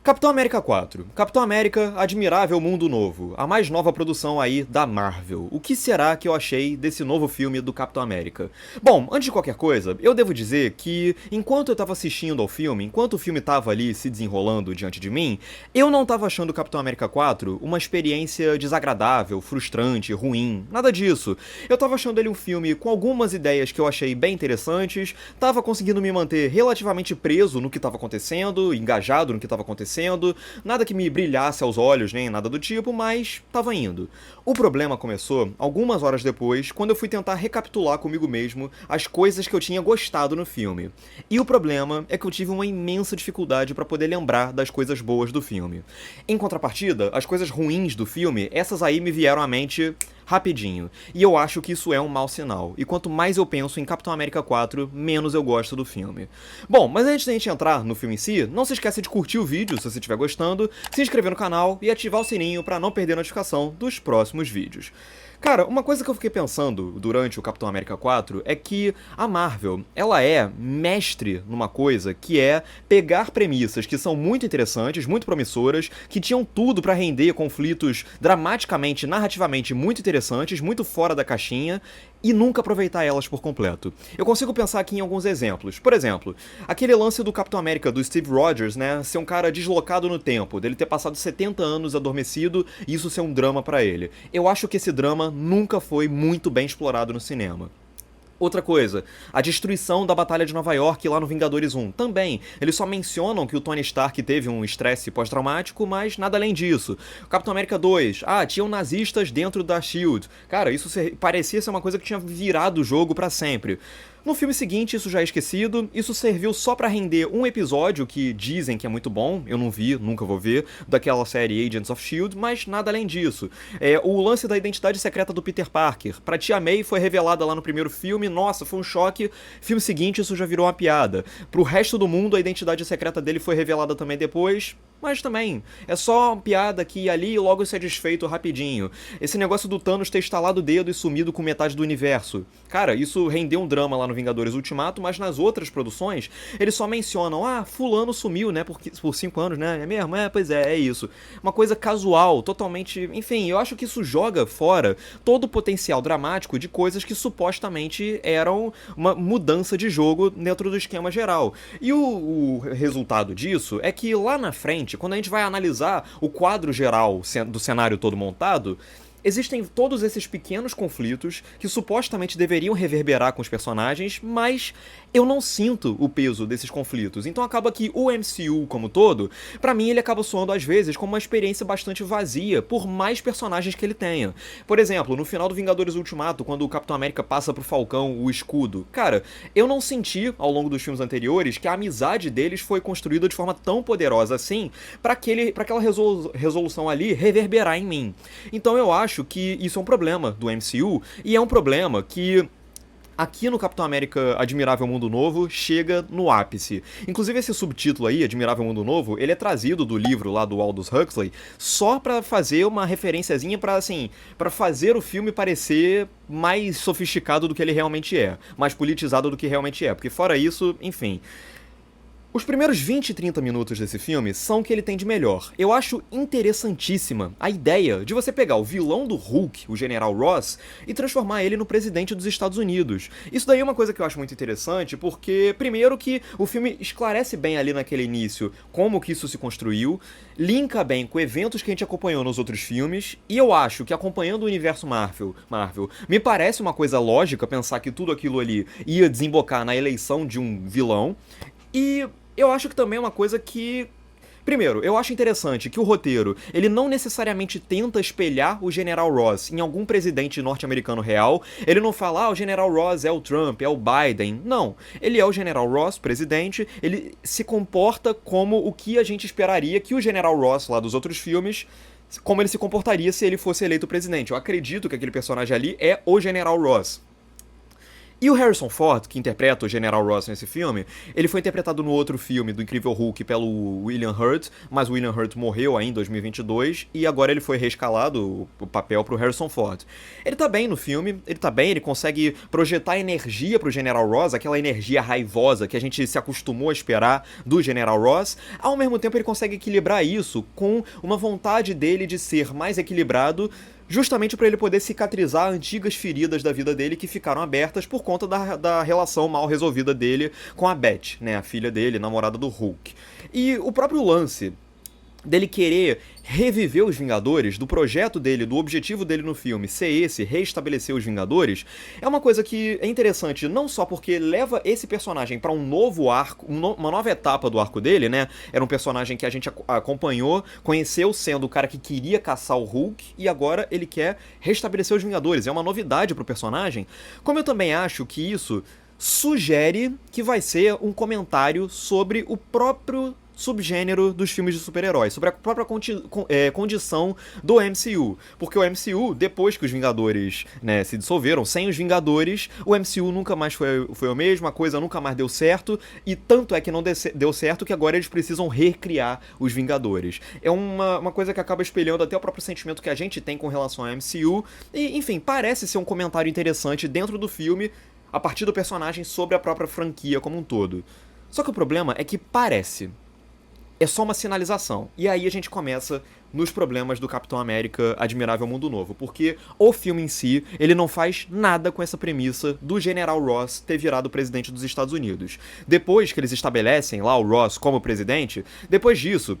Capitão América 4. Capitão América Admirável Mundo Novo. A mais nova produção aí da Marvel. O que será que eu achei desse novo filme do Capitão América? Bom, antes de qualquer coisa, eu devo dizer que enquanto eu tava assistindo ao filme, enquanto o filme tava ali se desenrolando diante de mim, eu não tava achando o Capitão América 4 uma experiência desagradável, frustrante, ruim, nada disso. Eu tava achando ele um filme com algumas ideias que eu achei bem interessantes, tava conseguindo me manter relativamente preso no que tava acontecendo, engajado no que tava acontecendo, nada que me brilhasse aos olhos, nem nada do tipo, mas tava indo. O problema começou algumas horas depois, quando eu fui tentar recapitular comigo mesmo as coisas que eu tinha gostado no filme. E o problema é que eu tive uma imensa dificuldade para poder lembrar das coisas boas do filme. Em contrapartida, as coisas ruins do filme, essas aí me vieram à mente rapidinho. E eu acho que isso é um mau sinal. E quanto mais eu penso em Capitão América 4, menos eu gosto do filme. Bom, mas antes da gente entrar no filme em si, não se esqueça de curtir o vídeo se você estiver gostando, se inscrever no canal e ativar o sininho para não perder a notificação dos próximos vídeos. Cara, uma coisa que eu fiquei pensando durante o Capitão América 4 é que a Marvel, ela é mestre numa coisa que é pegar premissas que são muito interessantes, muito promissoras, que tinham tudo pra render conflitos dramaticamente, narrativamente muito interessantes, muito fora da caixinha, e nunca aproveitar elas por completo. Eu consigo pensar aqui em alguns exemplos. Por exemplo, aquele lance do Capitão América do Steve Rogers, né, ser um cara deslocado no tempo, dele ter passado 70 anos adormecido e isso ser um drama pra ele. Eu acho que esse drama nunca foi muito bem explorado no cinema. Outra coisa, a destruição da Batalha de Nova York lá no Vingadores 1. Também, eles só mencionam que o Tony Stark teve um estresse pós-traumático, mas nada além disso. Capitão América 2, tinham nazistas dentro da SHIELD. Cara, isso parecia ser uma coisa que tinha virado o jogo pra sempre. No filme seguinte, isso já é esquecido, isso serviu só pra render um episódio que dizem que é muito bom, eu não vi, nunca vou ver, daquela série Agents of S.H.I.E.L.D., mas nada além disso. O lance da identidade secreta do Peter Parker, pra Tia May foi revelada lá no primeiro filme, nossa, foi um choque, filme seguinte isso já virou uma piada. Pro resto do mundo, a identidade secreta dele foi revelada também depois, mas também, é só uma piada aqui e ali e logo isso é desfeito rapidinho. Esse negócio do Thanos ter estalado o dedo e sumido com metade do universo. Cara, isso rendeu um drama lá no Vingadores Ultimato, mas nas outras produções, eles só mencionam, fulano sumiu, né, por 5 anos, né, é mesmo? Pois é isso. Uma coisa casual, totalmente, enfim, eu acho que isso joga fora todo o potencial dramático de coisas que supostamente eram uma mudança de jogo dentro do esquema geral. E o resultado disso é que lá na frente, quando a gente vai analisar o quadro geral do cenário todo montado, existem todos esses pequenos conflitos que supostamente deveriam reverberar com os personagens, mas eu não sinto o peso desses conflitos. Então acaba que o MCU como todo, pra mim ele acaba soando às vezes como uma experiência bastante vazia, por mais personagens que ele tenha. Por exemplo, no final do Vingadores Ultimato, quando o Capitão América passa pro Falcão o escudo, cara, eu não senti ao longo dos filmes anteriores que a amizade deles foi construída de forma tão poderosa assim pra aquela resolução ali reverberar em mim. Então eu acho que isso é um problema do MCU, e é um problema que aqui no Capitão América Admirável Mundo Novo chega no ápice. Inclusive esse subtítulo aí, Admirável Mundo Novo, ele é trazido do livro lá do Aldous Huxley só pra fazer uma referenciazinha pra fazer o filme parecer mais sofisticado do que ele realmente é, mais politizado do que realmente é, porque fora isso, enfim. Os primeiros 20 e 30 minutos desse filme são o que ele tem de melhor. Eu acho interessantíssima a ideia de você pegar o vilão do Hulk, o General Ross, e transformar ele no presidente dos Estados Unidos. Isso daí é uma coisa que eu acho muito interessante, porque, primeiro que o filme esclarece bem ali naquele início como que isso se construiu, linka bem com eventos que a gente acompanhou nos outros filmes, e eu acho que acompanhando o universo Marvel, me parece uma coisa lógica pensar que tudo aquilo ali ia desembocar na eleição de um vilão, e eu acho que também é uma coisa que... Primeiro, eu acho interessante que o roteiro, ele não necessariamente tenta espelhar o General Ross em algum presidente norte-americano real. Ele não fala, o General Ross é o Trump, é o Biden. Não. Ele é o General Ross, presidente, ele se comporta como o que a gente esperaria que o General Ross, lá dos outros filmes, como ele se comportaria se ele fosse eleito presidente. Eu acredito que aquele personagem ali é o General Ross. E o Harrison Ford, que interpreta o General Ross nesse filme, ele foi interpretado no outro filme do Incrível Hulk pelo William Hurt, mas o William Hurt morreu aí em 2022 e agora ele foi reescalado o papel pro Harrison Ford. Ele tá bem no filme, ele tá bem, ele consegue projetar energia pro General Ross, aquela energia raivosa que a gente se acostumou a esperar do General Ross. Ao mesmo tempo ele consegue equilibrar isso com uma vontade dele de ser mais equilibrado, justamente para ele poder cicatrizar antigas feridas da vida dele que ficaram abertas por conta da relação mal resolvida dele com a Beth, né, a filha dele, namorada do Hulk. E o próprio lance dele querer reviver os Vingadores, do projeto dele, do objetivo dele no filme ser esse, reestabelecer os Vingadores, é uma coisa que é interessante não só porque leva esse personagem pra um novo arco, uma nova etapa do arco dele, né? Era um personagem que a gente acompanhou, conheceu sendo o cara que queria caçar o Hulk e agora ele quer restabelecer os Vingadores. É uma novidade pro personagem. Como eu também acho que isso sugere que vai ser um comentário sobre o próprio subgênero dos filmes de super-heróis, sobre a própria condição do MCU. Porque o MCU, depois que os Vingadores, né, se dissolveram, sem os Vingadores, o MCU nunca mais foi o mesmo, a coisa nunca mais deu certo, e tanto é que não deu certo que agora eles precisam recriar os Vingadores. É uma coisa que acaba espelhando até o próprio sentimento que a gente tem com relação ao MCU, e, enfim, parece ser um comentário interessante dentro do filme, a partir do personagem sobre a própria franquia como um todo. Só que o problema é que parece. É só uma sinalização. E aí a gente começa nos problemas do Capitão América Admirável Mundo Novo, porque o filme em si, ele não faz nada com essa premissa do General Ross ter virado presidente dos Estados Unidos. Depois que eles estabelecem lá o Ross como presidente, depois disso,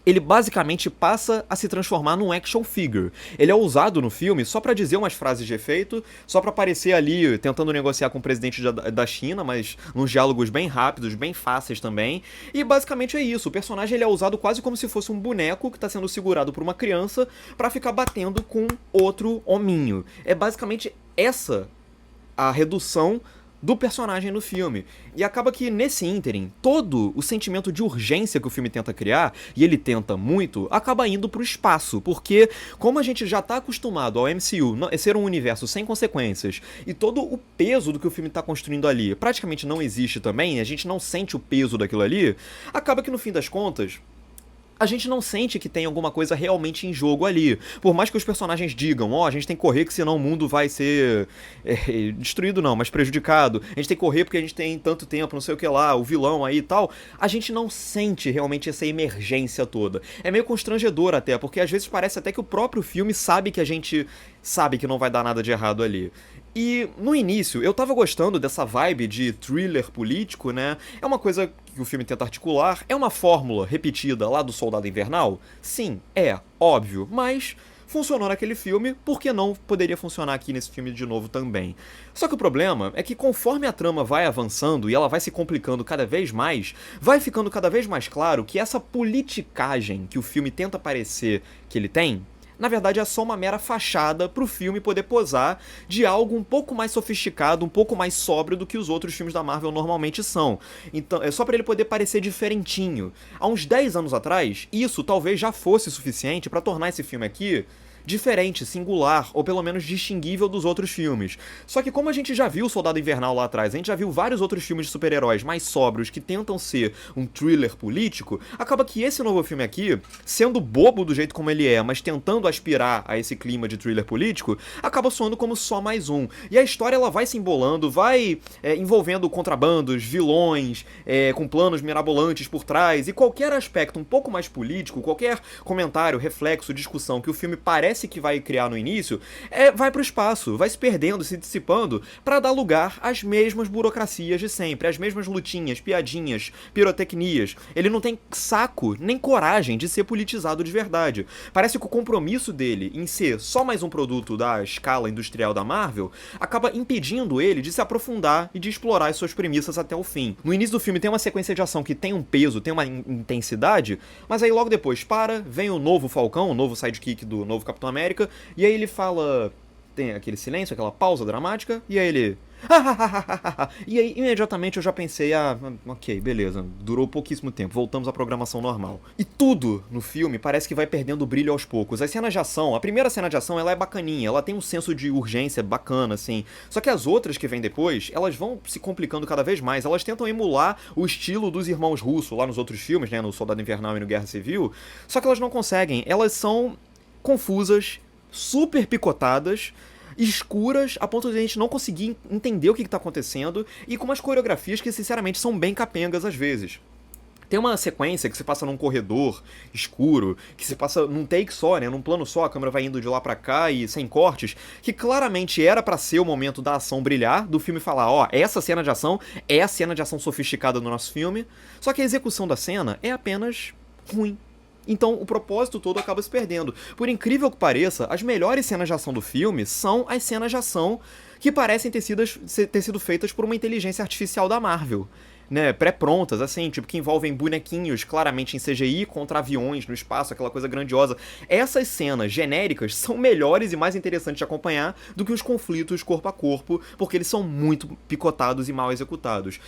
ele basicamente passa a se transformar num action figure. Ele é usado no filme só pra dizer umas frases de efeito, só pra aparecer ali tentando negociar com o presidente da China, mas nos diálogos bem rápidos, bem fáceis também. E basicamente é isso. O personagem ele é usado quase como se fosse um boneco que tá sendo segurado por uma criança pra ficar batendo com outro hominho. É basicamente essa a redução do personagem no filme. E acaba que, nesse ínterim, todo o sentimento de urgência que o filme tenta criar, e ele tenta muito, acaba indo pro espaço, porque como a gente já tá acostumado ao MCU ser um universo sem consequências, e todo o peso do que o filme tá construindo ali praticamente não existe também, a gente não sente o peso daquilo ali, acaba que no fim das contas a gente não sente que tem alguma coisa realmente em jogo ali. Por mais que os personagens digam, a gente tem que correr que senão o mundo vai ser destruído não, mas prejudicado. A gente tem que correr porque a gente tem tanto tempo, não sei o que lá, o vilão aí e tal. A gente não sente realmente essa emergência toda. É meio constrangedor até, porque às vezes parece até que o próprio filme sabe que a gente sabe que não vai dar nada de errado ali. E no início, eu tava gostando dessa vibe de thriller político, né? É uma coisa que o filme tenta articular, é uma fórmula repetida lá do Soldado Invernal? Sim, óbvio, mas funcionou naquele filme, por que não poderia funcionar aqui nesse filme de novo também? Só que o problema é que conforme a trama vai avançando e ela vai se complicando cada vez mais, vai ficando cada vez mais claro que essa politicagem que o filme tenta parecer que ele tem, na verdade é só uma mera fachada pro filme poder posar de algo um pouco mais sofisticado, um pouco mais sóbrio do que os outros filmes da Marvel normalmente são. Então, é só pra ele poder parecer diferentinho. Há uns 10 anos atrás, isso talvez já fosse suficiente pra tornar esse filme aqui diferente, singular, ou pelo menos distinguível dos outros filmes. Só que como a gente já viu o Soldado Invernal lá atrás, a gente já viu vários outros filmes de super-heróis mais sóbrios que tentam ser um thriller político, acaba que esse novo filme aqui, sendo bobo do jeito como ele é, mas tentando aspirar a esse clima de thriller político, acaba soando como só mais um. E a história ela vai se embolando, vai envolvendo contrabandos, vilões, com planos mirabolantes por trás, e qualquer aspecto um pouco mais político, qualquer comentário, reflexo, discussão que o filme parece que vai criar no início, vai pro espaço, vai se perdendo, se dissipando, pra dar lugar às mesmas burocracias de sempre, às mesmas lutinhas, piadinhas, pirotecnias. Ele não tem saco, nem coragem de ser politizado de verdade. Parece que o compromisso dele em ser só mais um produto da escala industrial da Marvel acaba impedindo ele de se aprofundar e de explorar as suas premissas até o fim. No início do filme tem uma sequência de ação que tem um peso, tem uma intensidade, mas aí logo depois vem o novo Falcão, o novo sidekick do novo Capitão América, e aí ele fala: tem aquele silêncio, aquela pausa dramática, e aí ele... E aí, imediatamente eu já pensei, ok, beleza, durou pouquíssimo tempo, voltamos à programação normal. E tudo no filme parece que vai perdendo o brilho aos poucos. As cenas de ação, a primeira cena de ação, ela é bacaninha, ela tem um senso de urgência bacana, assim. Só que as outras que vêm depois, elas vão se complicando cada vez mais. Elas tentam emular o estilo dos irmãos russos lá nos outros filmes, né, no Soldado Invernal e no Guerra Civil, só que elas não conseguem, elas são confusas, super picotadas, escuras, a ponto de a gente não conseguir entender o que tá acontecendo, e com umas coreografias que, sinceramente, são bem capengas às vezes. Tem uma sequência que se passa num corredor escuro, que se passa num take só, né, num plano só, a câmera vai indo de lá pra cá e sem cortes, que claramente era pra ser o momento da ação brilhar, do filme falar, ó, essa cena de ação é a cena de ação sofisticada do nosso filme, só que a execução da cena é apenas ruim. Então o propósito todo acaba se perdendo. Por incrível que pareça, as melhores cenas de ação do filme são as cenas de ação que parecem ter sido feitas por uma inteligência artificial da Marvel. Né, pré-prontas, assim, tipo, que envolvem bonequinhos claramente em CGI contra aviões no espaço, aquela coisa grandiosa. Essas cenas genéricas são melhores e mais interessantes de acompanhar do que os conflitos corpo a corpo, porque eles são muito picotados e mal executados.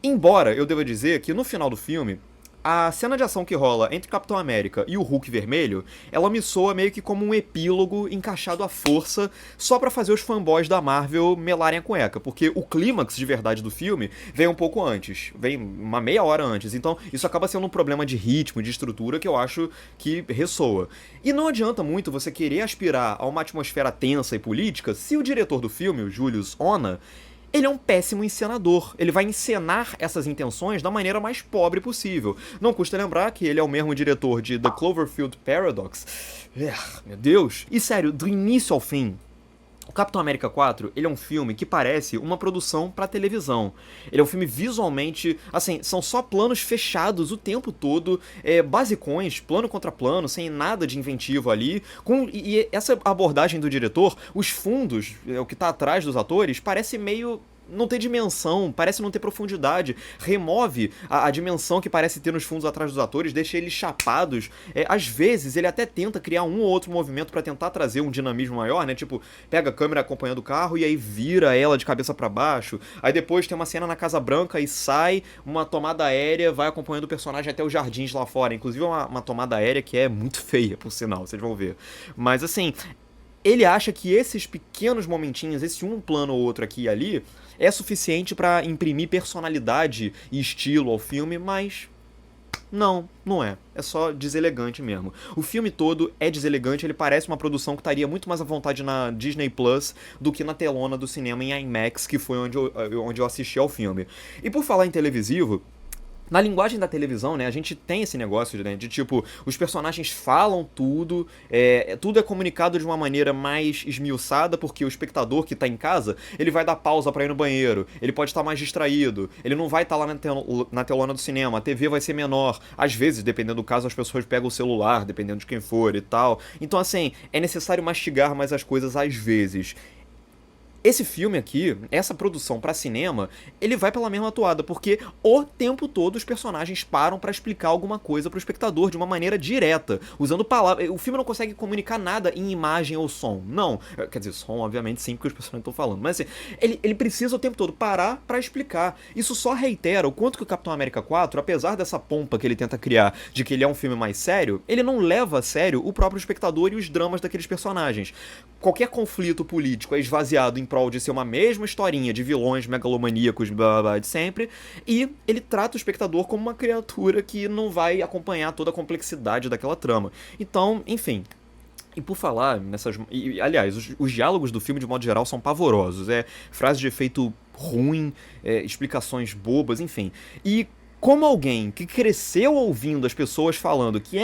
Embora eu deva dizer que no final do filme, a cena de ação que rola entre o Capitão América e o Hulk vermelho, ela me soa meio que como um epílogo encaixado à força só pra fazer os fanboys da Marvel melarem a cueca, porque o clímax de verdade do filme vem um pouco antes, vem uma meia hora antes, então isso acaba sendo um problema de ritmo, de estrutura que eu acho que ressoa. E não adianta muito você querer aspirar a uma atmosfera tensa e política se o diretor do filme, o Julius Onah, ele é um péssimo encenador. Ele vai encenar essas intenções da maneira mais pobre possível. Não custa lembrar que ele é o mesmo diretor de The Cloverfield Paradox. Meu Deus. E sério, do início ao fim, o Capitão América 4, ele é um filme que parece uma produção pra televisão. Ele é um filme visualmente, assim, são só planos fechados o tempo todo, basicões, plano contra plano, sem nada de inventivo ali. E essa abordagem do diretor, os fundos, o que tá atrás dos atores, parece meio não ter dimensão, parece não ter profundidade, remove a dimensão que parece ter nos fundos atrás dos atores, deixa eles chapados. Às vezes ele até tenta criar um ou outro movimento pra tentar trazer um dinamismo maior, né? Tipo, pega a câmera acompanhando o carro e aí vira ela de cabeça pra baixo. Aí depois tem uma cena na Casa Branca e sai uma tomada aérea, vai acompanhando o personagem até os jardins lá fora. Inclusive uma tomada aérea que é muito feia, por sinal, vocês vão ver. Mas assim, ele acha que esses pequenos momentinhos, esse um plano ou outro aqui e ali, é suficiente pra imprimir personalidade e estilo ao filme, mas não é. É só deselegante mesmo. O filme todo é deselegante, ele parece uma produção que estaria muito mais à vontade na Disney Plus do que na telona do cinema em IMAX, que foi onde eu assisti ao filme. E por falar em televisivo, na linguagem da televisão, né, a gente tem esse negócio, né, de tipo, os personagens falam tudo, tudo é comunicado de uma maneira mais esmiuçada, porque o espectador que tá em casa, ele vai dar pausa pra ir no banheiro, ele pode estar mais distraído, ele não vai estar lá na telona do cinema, a TV vai ser menor, às vezes, dependendo do caso, as pessoas pegam o celular, dependendo de quem for e tal, então assim, é necessário mastigar mais as coisas às vezes. Esse filme aqui, essa produção pra cinema, ele vai pela mesma toada, porque o tempo todo os personagens param pra explicar alguma coisa pro espectador de uma maneira direta, usando palavras. O filme não consegue comunicar nada em imagem ou som, não. Quer dizer, som, obviamente, sim, porque os personagens estão falando, mas assim, ele precisa o tempo todo parar pra explicar. Isso só reitera o quanto que o Capitão América 4, apesar dessa pompa que ele tenta criar de que ele é um filme mais sério, ele não leva a sério o próprio espectador e os dramas daqueles personagens. Qualquer conflito político é esvaziado em prol de ser uma mesma historinha de vilões megalomaníacos, blá blá blá, de sempre, e ele trata o espectador como uma criatura que não vai acompanhar toda a complexidade daquela trama. Então, enfim. E por falar nessas... aliás, os diálogos do filme, de modo geral, são pavorosos. Frases de efeito ruim, explicações bobas, enfim. E como alguém que cresceu ouvindo as pessoas falando que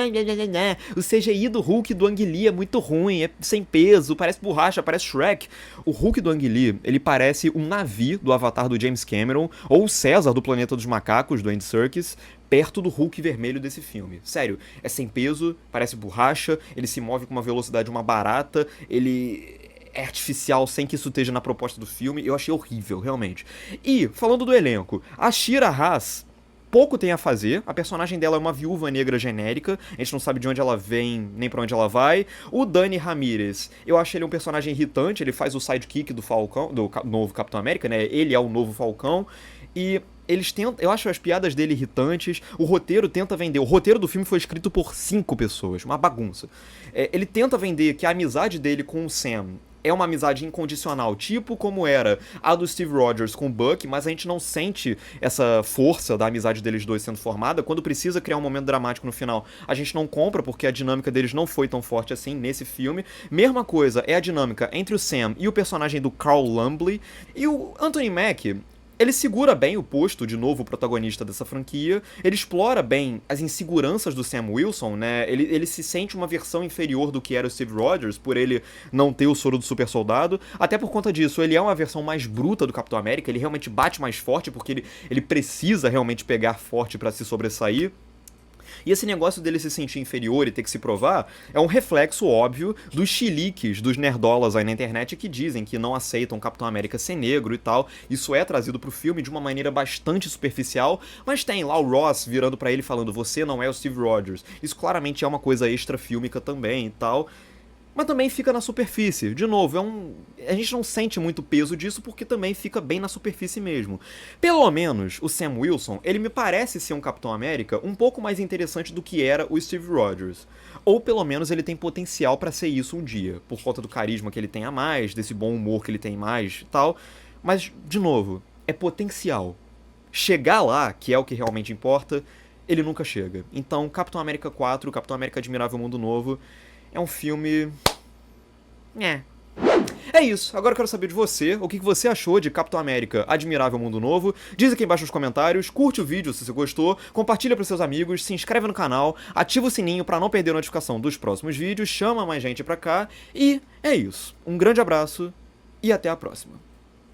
o CGI do Hulk do Ang Lee é muito ruim, é sem peso, parece borracha, parece Shrek. O Hulk do Ang Lee, ele parece um Na'vi do Avatar do James Cameron, ou o César do Planeta dos Macacos, do Andy Serkis, perto do Hulk vermelho desse filme. Sério, é sem peso, parece borracha, ele se move com uma velocidade de uma barata, ele é artificial sem que isso esteja na proposta do filme. Eu achei horrível, realmente. E, falando do elenco, a Shira Haas, pouco tem a fazer. A personagem dela é uma viúva negra genérica, a gente não sabe de onde ela vem nem pra onde ela vai. O Dani Ramirez, eu acho ele um personagem irritante, ele faz o sidekick do Falcão, do novo Capitão América, né? Ele é o novo Falcão. E eles tentam. Eu acho as piadas dele irritantes. O roteiro tenta vender. O roteiro do filme foi escrito por 5 pessoas, uma bagunça. Ele tenta vender que a amizade dele com o Sam é uma amizade incondicional, tipo como era a do Steve Rogers com o Buck, mas a gente não sente essa força da amizade deles dois sendo formada. Quando precisa criar um momento dramático no final, a gente não compra, porque a dinâmica deles não foi tão forte assim nesse filme. Mesma coisa é a dinâmica entre o Sam e o personagem do Carl Lumbly. E o Anthony Mack, ele segura bem o posto de novo protagonista dessa franquia, ele explora bem as inseguranças do Sam Wilson, né? Ele se sente uma versão inferior do que era o Steve Rogers, por ele não ter o soro do super soldado. Até por conta disso, ele é uma versão mais bruta do Capitão América, ele realmente bate mais forte, porque ele precisa realmente pegar forte pra se sobressair. E esse negócio dele se sentir inferior e ter que se provar é um reflexo óbvio dos chiliques, dos nerdolas aí na internet que dizem que não aceitam o Capitão América ser negro e tal. Isso é trazido pro filme de uma maneira bastante superficial, mas tem lá o Ross virando pra ele falando: você não é o Steve Rogers. Isso claramente é uma coisa extra-fílmica também e tal. Mas também fica na superfície. De novo, a gente não sente muito peso disso porque também fica bem na superfície mesmo. Pelo menos, o Sam Wilson, ele me parece ser um Capitão América um pouco mais interessante do que era o Steve Rogers. Ou pelo menos ele tem potencial pra ser isso um dia, por conta do carisma que ele tem a mais, desse bom humor que ele tem mais e tal. Mas, de novo, é potencial. Chegar lá, que é o que realmente importa, ele nunca chega. Então, Capitão América 4, Capitão América Admirável Mundo Novo, é um filme... É isso, agora eu quero saber de você, o que você achou de Capitão América Admirável Mundo Novo. Diz aqui embaixo nos comentários, curte o vídeo se você gostou, compartilha para seus amigos, se inscreve no canal, ativa o sininho para não perder a notificação dos próximos vídeos, chama mais gente pra cá, e é isso. Um grande abraço e até a próxima.